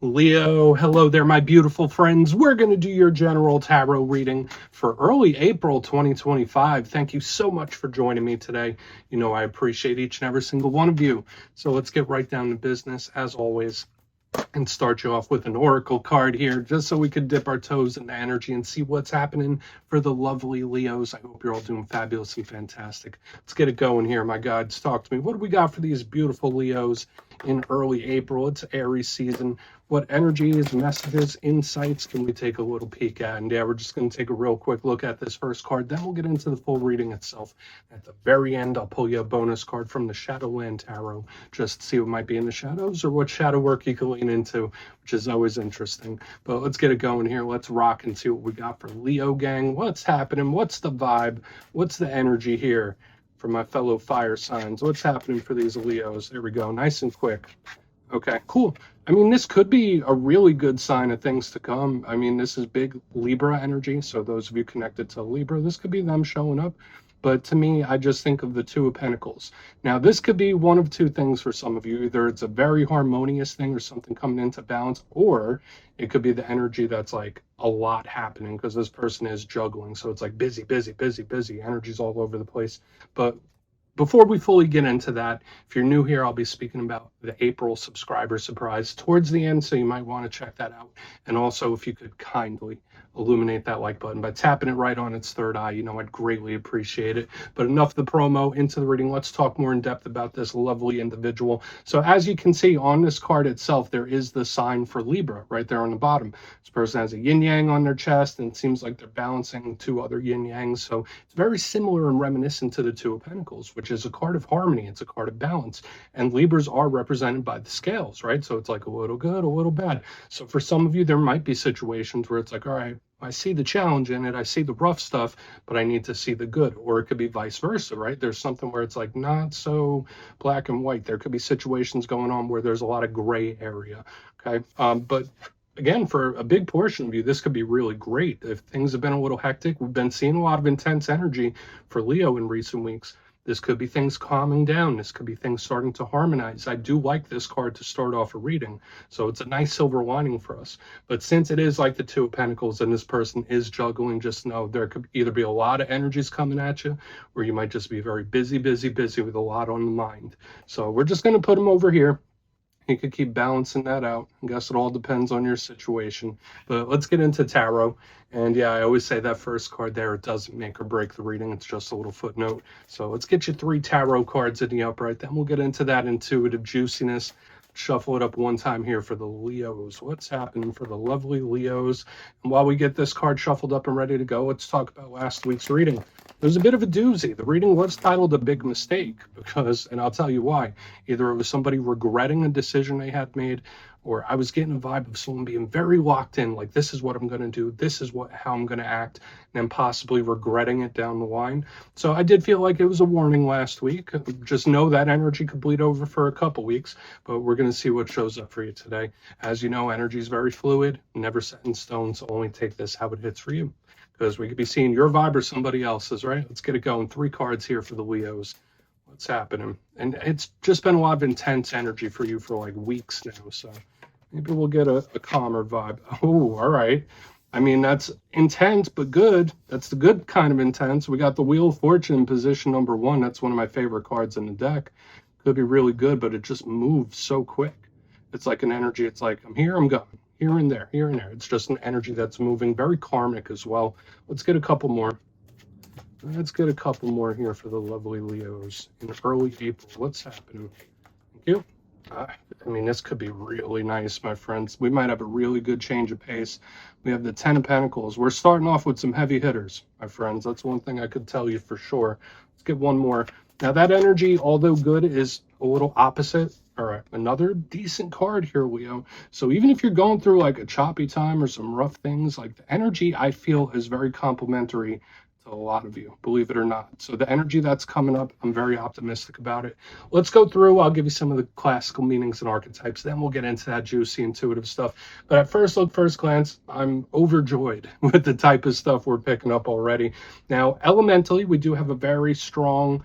Leo, hello there, my beautiful friends. We're going to do your general tarot reading for early April 2025. Thank you so much for joining me today. You know, I appreciate each and every single one of you. So let's get right down to business, as always, and start you off with an oracle card here, just so we could dip our toes into energy and see what's happening for the lovely Leos. I hope you're all doing fabulous and fantastic. Let's get it going here, my guides. Talk to me. What do we got for these beautiful Leos in early April? It's Aries season. What energies, messages, insights can we take a little peek at? And yeah, we're just going to take a real quick look at this first card. Then we'll get into the full reading itself. At the very end, I'll pull you a bonus card from the Shadowland Tarot, just to see what might be in the shadows or what shadow work you can lean into, which is always interesting. But let's get it going here. Let's rock and see what we got for Leo gang. What's happening? What's the vibe? What's the energy here for my fellow fire signs? What's happening for these Leos? There we go. Nice and quick. Okay, cool. I mean, this could be a really good sign of things to come. I mean, this is big Libra energy. So those of you connected to Libra, this could be them showing up. But to me, I just think of the Two of Pentacles. Now, this could be one of two things for some of you. Either it's a very harmonious thing or something coming into balance, or it could be the energy that's like a lot happening because this person is juggling. So it's like busy, busy, busy, busy. Energy's all over the place. But before we fully get into that, if you're new here, I'll be speaking about the April subscriber surprise towards the end, so you might want to check that out. And also, if you could kindly illuminate that like button by tapping it right on its third eye, you know, I'd greatly appreciate it. But enough of the promo, into the reading. Let's talk more in depth about this lovely individual. So as you can see on this card itself, there is the sign for Libra right there on the bottom. This person has a yin yang on their chest, and it seems like they're balancing two other yin yangs. So it's very similar and reminiscent to the Two of Pentacles, which is a card of harmony. It's a card of balance. And Libras are represented by the scales, right? So it's like a little good, a little bad. So for some of you, there might be situations where it's like, all right, I see the challenge in it, I see the rough stuff, but I need to see the good. Or it could be vice versa, right? There's something where it's like not so black and white. There could be situations going on where there's a lot of gray area, okay? But again, for a big portion of you, this could be really great. If things have been a little hectic, we've been seeing a lot of intense energy for Leo in recent weeks. This could be things calming down. This could be things starting to harmonize. I do like this card to start off a reading. So it's a nice silver lining for us. But since it is like the Two of Pentacles and this person is juggling, just know there could either be a lot of energies coming at you, or you might just be very busy, busy, busy with a lot on the mind. So we're just going to put them over here. You could keep balancing that out. I guess it all depends on your situation. But let's get into tarot. And yeah, I always say that first card there, it doesn't make or break the reading. It's just a little footnote. So let's get you 3 tarot cards in the upright. Then we'll get into that intuitive juiciness. Shuffle it up one time here for the Leos. What's happening for the lovely Leos? And while we get this card shuffled up and ready to go, let's talk about last week's reading. There's a bit of a doozy. The reading was titled A Big Mistake because, and I'll tell you why, either it was somebody regretting a decision they had made, or I was getting a vibe of someone being very locked in, like this is what I'm going to do, this is how I'm going to act, and then possibly regretting it down the line. So I did feel like it was a warning last week. Just know that energy could bleed over for a couple weeks, but we're going to see what shows up for you today. As you know, energy is very fluid, never set in stone, so only take this how it hits for you, because we could be seeing your vibe or somebody else's, right? Let's get it going. 3 cards here for the Leos. What's happening? And it's just been a lot of intense energy for you for like weeks now, so maybe we'll get a calmer vibe. Oh, all right. I mean, that's intense, but good. That's the good kind of intense. We got the Wheel of Fortune in position number 1. That's one of my favorite cards in the deck. Could be really good, but it just moves so quick. It's like an energy. It's like, I'm here, I'm gone. Here and there, here and there. It's just an energy that's moving, very karmic as well. Let's get a couple more. Let's get a couple more here for the lovely Leos in early April. What's happening? Thank you. I mean, this could be really nice, my friends. We might have a really good change of pace. We have the 10 of Pentacles. We're starting off with some heavy hitters, my friends. That's one thing I could tell you for sure. Let's get one more. Now, that energy, although good, is a little opposite. All right, another decent card here, Leo. So even if you're going through like a choppy time or some rough things, like the energy I feel is very complimentary to a lot of you, believe it or not. So the energy that's coming up, I'm very optimistic about it. Let's go through. I'll give you some of the classical meanings and archetypes. Then we'll get into that juicy, intuitive stuff. But at first look, first glance, I'm overjoyed with the type of stuff we're picking up already. Now, elementally, we do have a very strong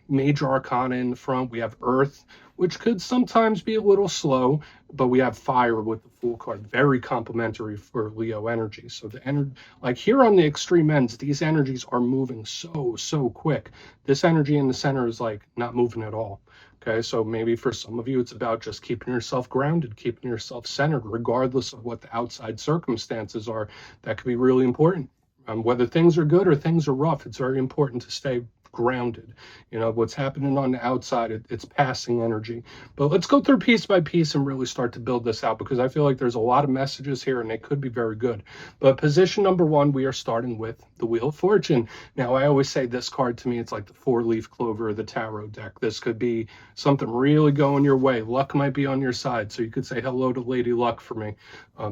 major arcana in the front. We have Earth, which could sometimes be a little slow, but we have fire with the Fool card, very complementary for Leo energy. So the energy, like here on the extreme ends, these energies are moving so quick. This energy in the center is like not moving at all. Okay, so maybe for some of you, it's about just keeping yourself grounded, keeping yourself centered, regardless of what the outside circumstances are. That could be really important. Whether things are good or things are rough, it's very important to stay grounded. You know, what's happening on the outside, it's passing energy. But let's go through piece by piece and really start to build this out, because I feel like there's a lot of messages here and they could be very good. But position number one, we are starting with the Wheel of Fortune. Now, I always say this card to me, it's like the four-leaf clover of the tarot deck. This could be something really going your way. Luck might be on your side. So you could say hello to Lady Luck for me.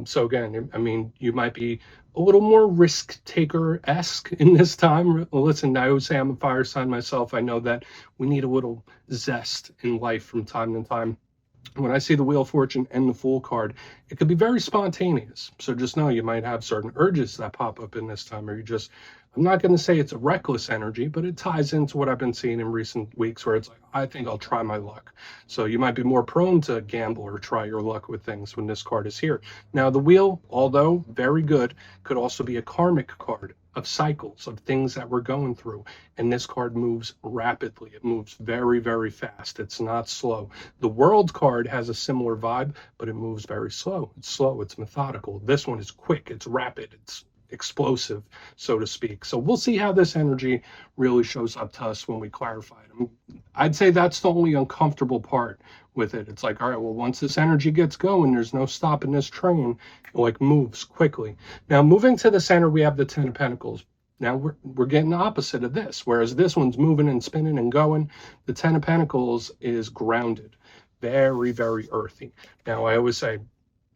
So again, I mean, you might be a little more risk taker-esque in this time. Listen, I always say I'm a fire sign myself. I know that we need a little zest in life from time to time. When I see the Wheel of Fortune and the Fool card, it could be very spontaneous. So just know you might have certain urges that pop up in this time, or you just, I'm not going to say it's a reckless energy, but it ties into what I've been seeing in recent weeks where it's like, I think I'll try my luck. So you might be more prone to gamble or try your luck with things when this card is here. Now the Wheel, although very good, could also be a karmic card of cycles, of things that we're going through. And this card moves rapidly. It moves very fast. It's not slow. The World card has a similar vibe, but it moves very slow. It's slow, it's methodical. This one is quick, it's rapid, it's explosive, so to speak. So we'll see how this energy really shows up to us when we clarify it. I'd say that's the only uncomfortable part with it. It's like, all right, well, once this energy gets going, there's no stopping this train. It like moves quickly. Now, moving to the center, we have the Ten of Pentacles. Now we're getting the opposite of this, whereas this one's moving and spinning and going. The Ten of Pentacles is grounded, very earthy. Now, I always say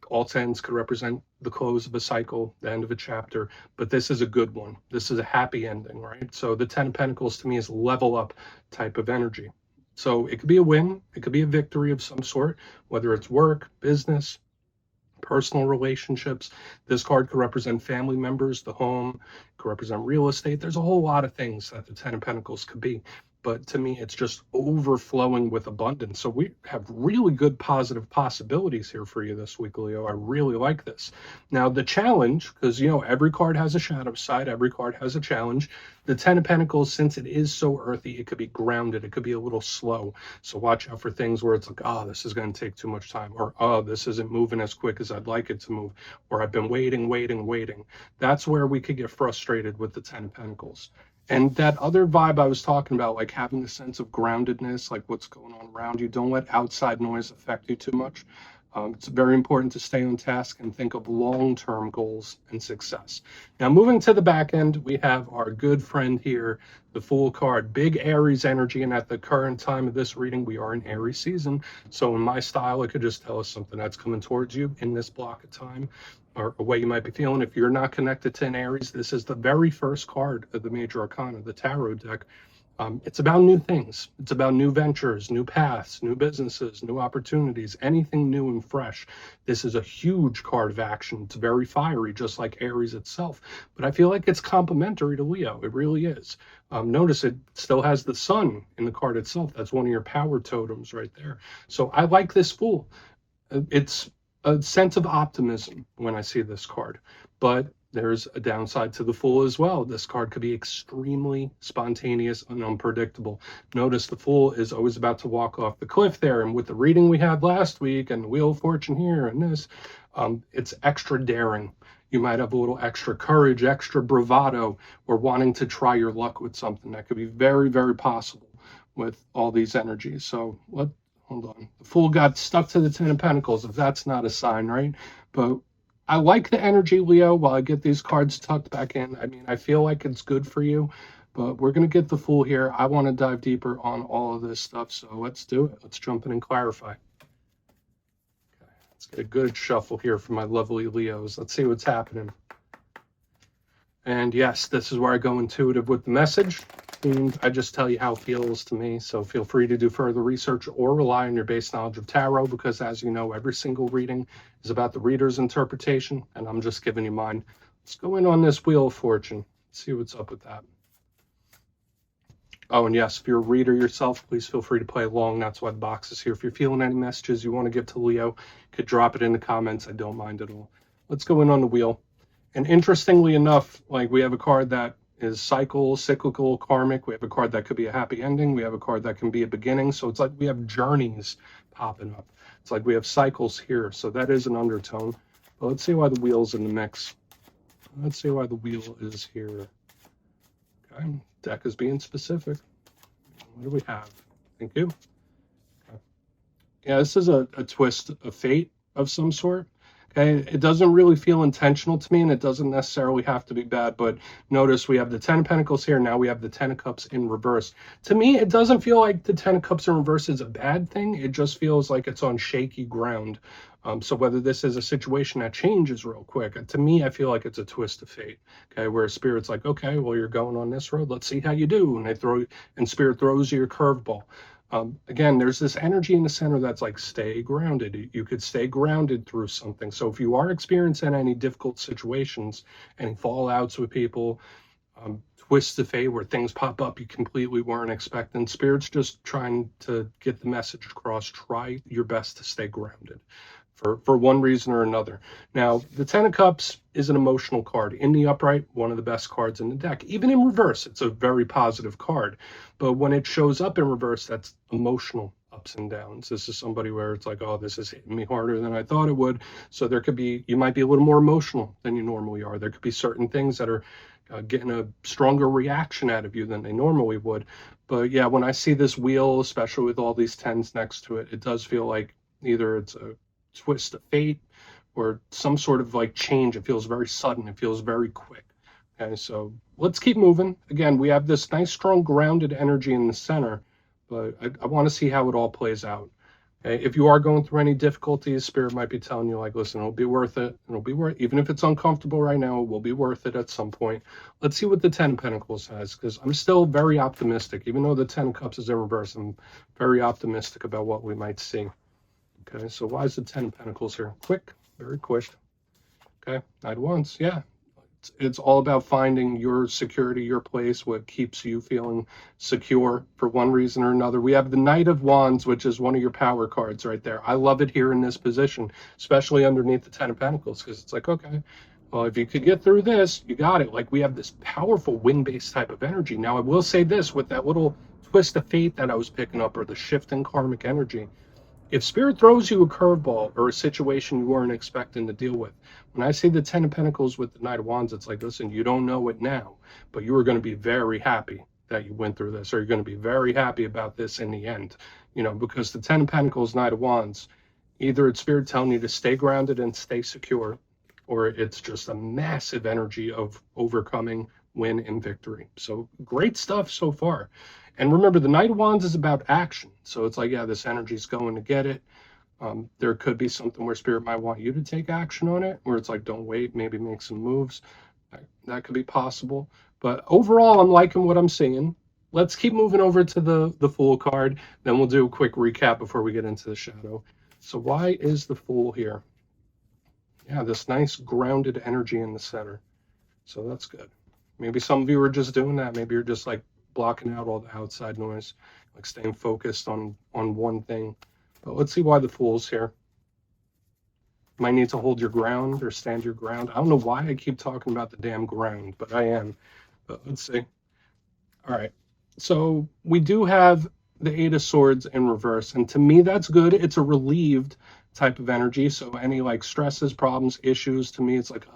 all tens could represent the close of a cycle, the end of a chapter, but this is a good one. This is a happy ending, right? So the Ten of Pentacles to me is level up type of energy. So it could be a win, it could be a victory of some sort, whether it's work, business, personal relationships. This card could represent family members, the home, could represent real estate. There's a whole lot of things that the Ten of Pentacles could be. But to me, it's just overflowing with abundance. So we have really good positive possibilities here for you this week, Leo. I really like this. Now, the challenge, because, you know, every card has a shadow side, every card has a challenge. The Ten of Pentacles, since it is so earthy, it could be grounded. It could be a little slow. So watch out for things where it's like, oh, this is going to take too much time. Or, oh, this isn't moving as quick as I'd like it to move. Or I've been waiting. That's where we could get frustrated with the Ten of Pentacles. And that other vibe I was talking about, like having a sense of groundedness, like what's going on around you. Don't let outside noise affect you too much. It's very important to stay on task and think of long-term goals and success. Now, moving to the back end, we have our good friend here, the Fool card, big Aries energy. And at the current time of this reading, we are in Aries season. So in my style, it could just tell us something that's coming towards you in this block of time, or a way you might be feeling. If you're not connected to an Aries, this is the very first card of the Major Arcana, the tarot deck. It's about new things. It's about new ventures, new paths, new businesses, new opportunities, anything new and fresh. This is a huge card of action. It's very fiery, just like Aries itself. But I feel like it's complementary to Leo. It really is. Notice it still has the sun in the card itself. That's one of your power totems right there. So I like this Fool. It's a sense of optimism when I see this card. But there's a downside to the Fool as well. This card could be extremely spontaneous and unpredictable. Notice the Fool is always about to walk off the cliff there. And with the reading we had last week and the Wheel of Fortune here and this, it's extra daring. You might have a little extra courage, extra bravado, or wanting to try your luck with something. That could be very possible with all these energies. So hold on. The Fool got stuck to the Ten of Pentacles, if that's not a sign, right? But I like the energy, Leo, while I get these cards tucked back in. I mean, I feel like it's good for you, but we're going to get the Fool here. I want to dive deeper on all of this stuff, so let's do it. Let's jump in and clarify. Okay, let's get a good shuffle here for my lovely Leos. Let's see what's happening. And yes, this is where I go intuitive with the message. And I just tell you how it feels to me. So feel free to do further research or rely on your base knowledge of tarot, because as you know, every single reading is about the reader's interpretation, and I'm just giving you mine. Let's go in on this Wheel of Fortune. See what's up with that. Oh, and yes, if you're a reader yourself, please feel free to play along. That's why the box is here. If you're feeling any messages you want to give to Leo, you could drop it in the comments. I don't mind at all. Let's go in on the wheel. And interestingly enough, like we have a card that is cyclical, karmic. We have a card that could be a happy ending. We have a card that can be a beginning. So it's like we have journeys popping up. It's like we have cycles here. So that is an undertone. But let's see why the wheel's in the mix. Let's see why the wheel is here. Okay, deck is being specific. What do we have? Thank you. Okay. Yeah, this is a twist of fate of some sort. Okay, it doesn't really feel intentional to me, and it doesn't necessarily have to be bad, but notice we have the 10 of Pentacles here. Now we have the 10 of Cups in reverse. To me, it doesn't feel like the 10 of Cups in reverse is a bad thing. It just feels like it's on shaky ground. So whether this is a situation that changes real quick, to me, I feel like it's a twist of fate. Okay, where Spirit's like, okay, well, you're going on this road. Let's see how you do. And Spirit throws you a curveball. Again, there's this energy in the center that's like, stay grounded. You could stay grounded through something. So if you are experiencing any difficult situations, any fallouts with people, twists of fate where things pop up you completely weren't expecting, Spirit's just trying to get the message across. Try your best to stay grounded for one reason or another. Now, the 10 of Cups is an emotional card. In the upright, one of the best cards in the deck. Even in reverse, it's a very positive card. But when it shows up in reverse, that's emotional ups and downs. This is somebody where it's like, oh, this is hitting me harder than I thought it would. So there could be, you might be a little more emotional than you normally are. There could be certain things that are getting a stronger reaction out of you than they normally would. But yeah, when I see this wheel, especially with all these 10s next to it, it does feel like either it's a twist of fate or some sort of like change. It feels very sudden. It feels very quick. Okay, so let's keep moving. Again, we have this nice, strong, grounded energy in the center, but I want to see how it all plays out. Okay, if you are going through any difficulties, Spirit might be telling you like, listen, it'll be worth it. It'll be worth, even if it's uncomfortable right now, it will be worth it at some point. Let's see what the 10 of Pentacles has, because I'm still very optimistic. Even though the 10 of Cups is in reverse, I'm very optimistic about what we might see. Okay, so why is the 10 of Pentacles here? Quick, very quick. Okay, Knight of Wands, yeah. It's all about finding your security, your place, what keeps you feeling secure for one reason or another. We have the Knight of Wands, which is one of your power cards right there. I love it here in this position, especially underneath the 10 of Pentacles, because it's like, okay, well, if you could get through this, you got it. Like we have this powerful wind-based type of energy. Now, I will say this, with that little twist of fate that I was picking up, or the shift in karmic energy, if Spirit throws you a curveball or a situation you weren't expecting to deal with, when I see the 10 of Pentacles with the Knight of Wands, it's like, listen, you don't know it now, but you are going to be very happy that you went through this, or you're going to be very happy about this in the end, you know, because the 10 of Pentacles, Knight of Wands, either it's Spirit telling you to stay grounded and stay secure, or it's just a massive energy of overcoming, win, and victory. So great stuff so far. And remember, the Knight of Wands is about action. So it's like, yeah, this energy is going to get it. There could be something where Spirit might want you to take action on it, where it's like, don't wait, maybe make some moves. That could be possible. But overall, I'm liking what I'm seeing. Let's keep moving over to the Fool card. Then we'll do a quick recap before we get into the shadow. So why is the Fool here? Yeah, this nice grounded energy in the center. So that's good. Maybe some of you are just doing that. Maybe you're just like blocking out all the outside noise, like staying focused on one thing. But let's see why the Fool's here. Might need to hold your ground or stand your ground. I don't know why I keep talking about the damn ground, but I am. But let's see. All right. So we do have the 8 of Swords in reverse, and to me that's good. It's a relieved type of energy. So any like stresses, problems, issues, to me it's like,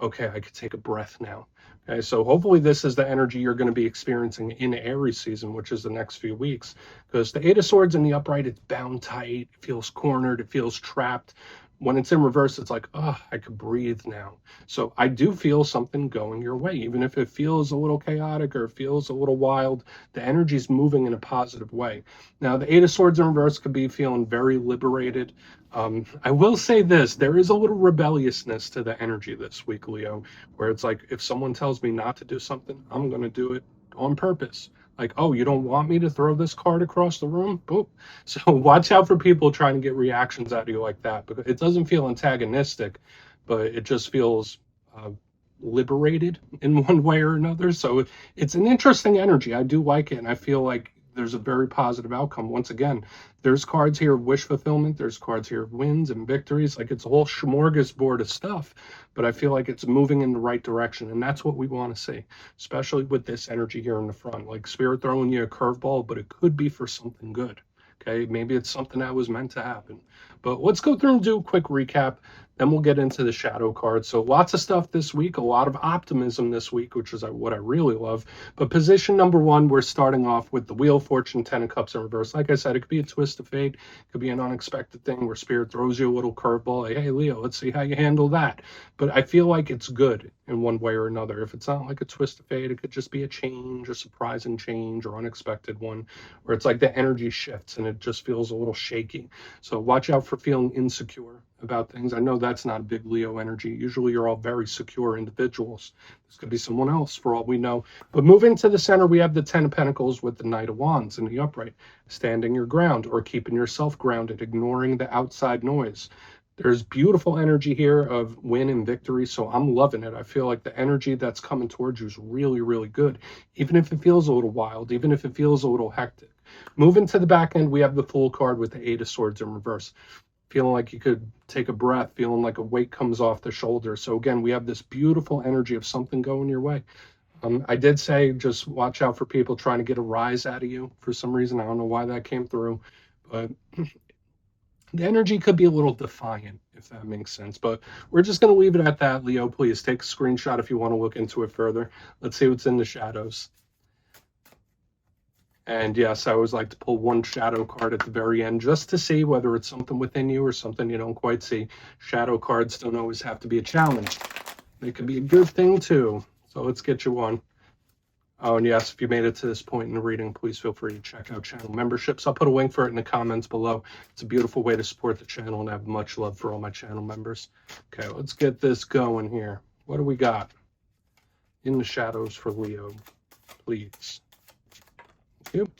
okay, I could take a breath now. Okay, so hopefully this is the energy you're going to be experiencing in Aries season, which is the next few weeks. Because the 8 of Swords in the upright, it's bound tight, it feels cornered, it feels trapped. When it's in reverse, it's like, oh, I could breathe now. So I do feel something going your way, even if it feels a little chaotic or it feels a little wild. The energy's moving in a positive way. Now, the 8 of Swords in reverse could be feeling very liberated. I will say this, there is a little rebelliousness to the energy this week, Leo, where it's like, if someone tells me not to do something, I'm going to do it on purpose. Like, oh, you don't want me to throw this card across the room? Boop. So watch out for people trying to get reactions out of you like that, because it doesn't feel antagonistic, but it just feels liberated in one way or another. So it's an interesting energy. I do like it, and I feel like there's a very positive outcome. Once again, there's cards here of wish fulfillment, there's cards here of wins and victories. Like, it's a whole smorgasbord of stuff, but I feel like it's moving in the right direction, and that's what we want to see, especially with this energy here in the front. Like, spirit throwing you a curveball, but it could be for something good. Okay, maybe it's something that was meant to happen. But let's go through and do a quick recap. Then we'll get into the shadow cards. So lots of stuff this week, a lot of optimism this week, which is what I really love. But position number one, we're starting off with the Wheel of Fortune, 10 of Cups in reverse. Like I said, it could be a twist of fate. It could be an unexpected thing where spirit throws you a little curveball. Like, hey, Leo, let's see how you handle that. But I feel like it's good in one way or another. If it's not like a twist of fate, it could just be a change, a surprising change, or unexpected one, where it's like the energy shifts and it just feels a little shaky. So watch out for feeling insecure about things. I know that's not a big Leo energy. Usually you're all very secure individuals. This could be someone else for all we know. But moving to the center, we have the 10 of Pentacles with the Knight of Wands in the upright. Standing your ground, or keeping yourself grounded, ignoring the outside noise. There's beautiful energy here of win and victory, so I'm loving it. I feel like the energy that's coming towards you is really, really good, even if it feels a little wild, even if it feels a little hectic. Moving to the back end, we have the Fool card with the 8 of Swords in reverse. Feeling like you could take a breath, feeling like a weight comes off the shoulder. So again, we have this beautiful energy of something going your way. I did say just watch out for people trying to get a rise out of you for some reason. I don't know why that came through, but the energy could be a little defiant, if that makes sense. But we're just going to leave it at that. Leo, please take a screenshot if you want to look into it further. Let's see what's in the shadows. And yes, I always like to pull one shadow card at the very end just to see whether it's something within you or something you don't quite see. Shadow cards don't always have to be a challenge. They could be a good thing too. So let's get you one. Oh, and yes, if you made it to this point in the reading, please feel free to check out channel memberships. I'll put a link for it in the comments below. It's a beautiful way to support the channel, and I have much love for all my channel members. Okay, let's get this going here. What do we got in the shadows for Leo, please? Thank you.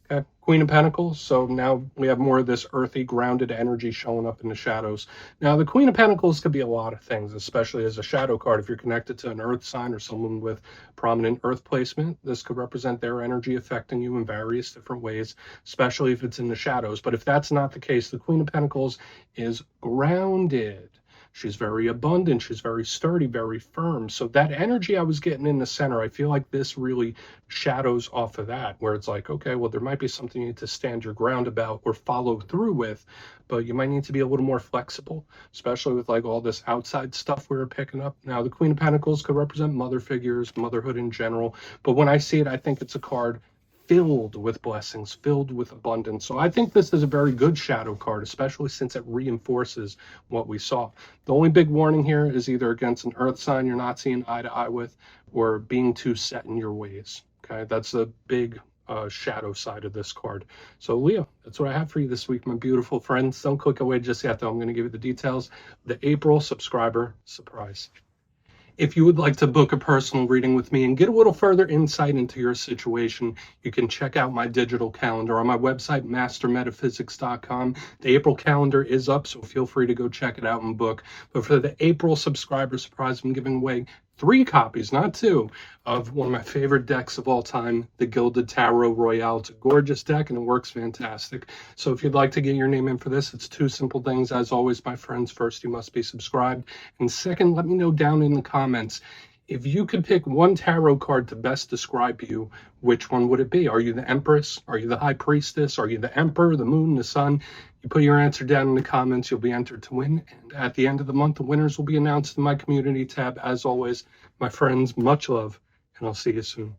Okay, Queen of Pentacles. So now we have more of this earthy, grounded energy showing up in the shadows. Now, the Queen of Pentacles could be a lot of things, especially as a shadow card. If you're connected to an earth sign or someone with prominent earth placement, this could represent their energy affecting you in various different ways, especially if it's in the shadows. But if that's not the case, the Queen of Pentacles is grounded. She's very abundant. She's very sturdy, very firm. So that energy I was getting in the center, I feel like this really shadows off of that, where it's like, okay, well, there might be something you need to stand your ground about or follow through with, but you might need to be a little more flexible, especially with like all this outside stuff we were picking up. Now, the Queen of Pentacles could represent mother figures, motherhood in general. But when I see it, I think it's a card filled with blessings, filled with abundance. So I think this is a very good shadow card, especially since it reinforces what we saw. The only big warning here is either against an earth sign you're not seeing eye to eye with, or being too set in your ways. Okay, that's a big shadow side of this card. So Leo, that's what I have for you this week, my beautiful friends. Don't click away just yet, though. I'm going to give you the details. The April subscriber surprise. If you would like to book a personal reading with me and get a little further insight into your situation, you can check out my digital calendar on my website, mastermetaphysics.com. The April calendar is up, so feel free to go check it out and book. But for the April subscriber surprise, I'm giving away 3 copies, not 2, of one of my favorite decks of all time, the Gilded Tarot Royale. It's a gorgeous deck and it works fantastic. So if you'd like to get your name in for this, it's 2 simple things. As always, my friends, first, you must be subscribed. And second, let me know down in the comments, if you could pick one tarot card to best describe you, which one would it be? Are you the Empress? Are you the High Priestess? Are you the Emperor, the Moon, the Sun? You put your answer down in the comments, you'll be entered to win. And at the end of the month, the winners will be announced in my community tab. As always, my friends, much love, and I'll see you soon.